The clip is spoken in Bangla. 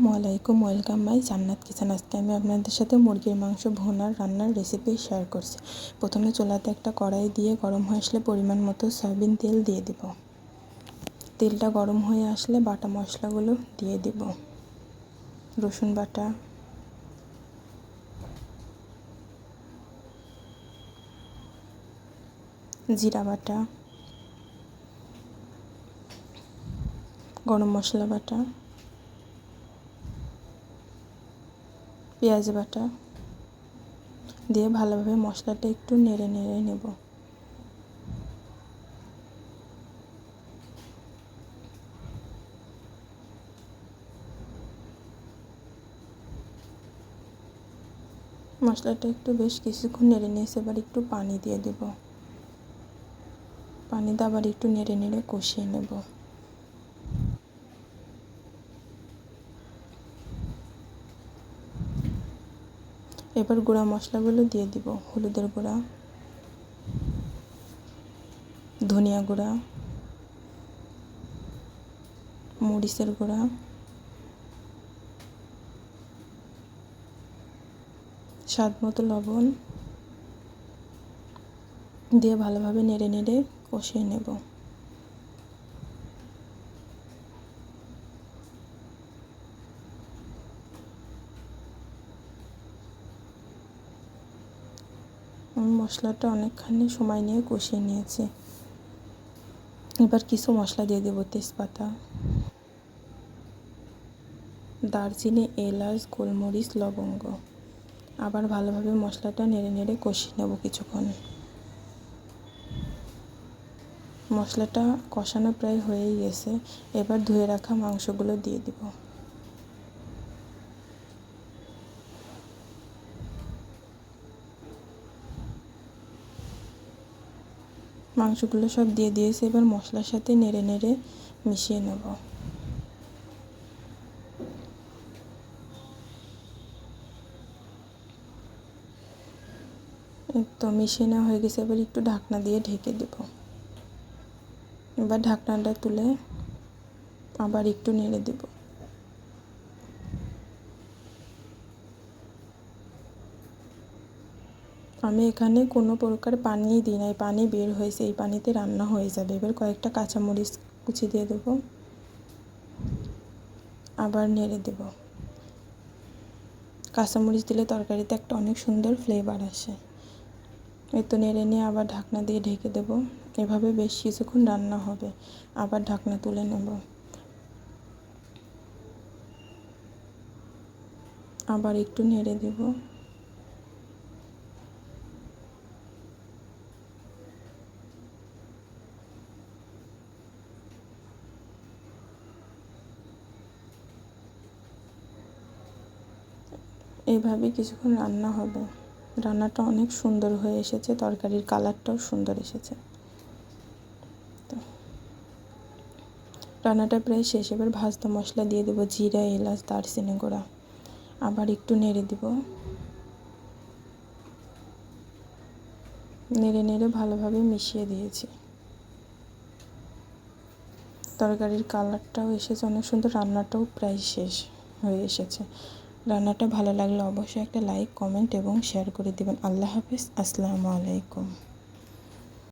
আসসালামু আলাইকুম, ওয়েলকাম মাই জান্নাত কিচেন। আজকে আমি আপনাদের সাথে মুরগির মাংস ভুনার রান্নার রেসিপি শেয়ার করছি। প্রথমে চুলাতে একটা কড়াই দিয়ে গরম হয়ে আসলে পরিমাণ মতো সয়াবিন তেল দিয়ে দিব। তেলটা গরম হয়ে আসলে বাটা মশলাগুলো দিয়ে দিব। রসুন বাটা, জিরা বাটা, গরম মশলা বাটা, পেঁয়াজ বাটা দিয়ে ভালোভাবে মশলাটা একটু নেড়ে নেব। মশলাটা একটু বেশ কিছুক্ষণ নেড়ে নিয়েছে, এবার একটু পানি দিয়ে দেব। পানি দিয়ে আবার একটু নেড়ে কষিয়ে নেব। এবার গুঁড়া মশলাগুলো দিয়ে দিব। হলুদের গুঁড়া, ধনিয়া গুঁড়া, মরিচের গুঁড়া, স্বাদ মতো লবণ দিয়ে ভালোভাবে নেড়ে কষিয়ে নেব। মশলাটা অনেকখানি সময় নিয়ে কষিয়ে নিয়েছি। এবার কিছু মশলা দিয়ে দেব। তেজপাতা, দারচিনি, এলাচ, গোলমরিচ, লবঙ্গ। আবার ভালোভাবে মশলাটা নেড়ে কষিয়ে নেব কিছুক্ষণ। মশলাটা কষানো প্রায় হয়েই গেছে। এবার ধুয়ে রাখা মাংসগুলো দিয়ে দিব। মাংসগুলো সব দিয়ে দিয়েছে। এবার মশলার সাথে নেড়ে মিশিয়ে নেব। তো মিশিয়ে নেওয়া হয়ে গেছে। এবার একটু ঢাকনা দিয়ে ঢেকে দেব। এবার ঢাকনাটা তুলে আবার একটু নেড়ে দেব। আমি এখানে কোনো প্রকার পানি দিই নাই, পানি বের হয়েছে, এই পানিতে রান্না হয়ে যাবে। এবার কয়েকটা কাঁচামরিচ কুচি দিয়ে দেবো, আবার নেড়ে দেব। কাঁচামরিচ দিলে তরকারিতে একটা অনেক সুন্দর ফ্লেভার আসে। এই তো নেড়ে নিয়ে আবার ঢাকনা দিয়ে ঢেকে দেব। এভাবে বেশ কিছুক্ষণ রান্না হবে। আবার ঢাকনা তুলে নেব। আবার একটু নেড়ে দেব। এইভাবে কিছুক্ষণ রান্না হবে। রান্নাটা অনেক সুন্দর হয়ে এসেছে, তরকারির কালারটাও সুন্দর এসেছে। তো রান্নাটা প্রায় শেষ। এবার ভাজা মশলা দিয়ে দেবো, জিরা, এলাচ, দারচিনি গুঁড়া। আবার একটু নেড়ে দেব। নেড়ে ভালোভাবে মিশিয়ে দিয়েছি। তরকারির কালারটাও এসেছে অনেক সুন্দর। রান্নাটাও প্রায় শেষ হয়ে এসেছে। রান্নাটা ভালো লাগলে অবশ্যই একটা লাইক, কমেন্ট এবং শেয়ার করে দেবেন। আল্লাহ হাফেজ, আসসালামু আলাইকুম।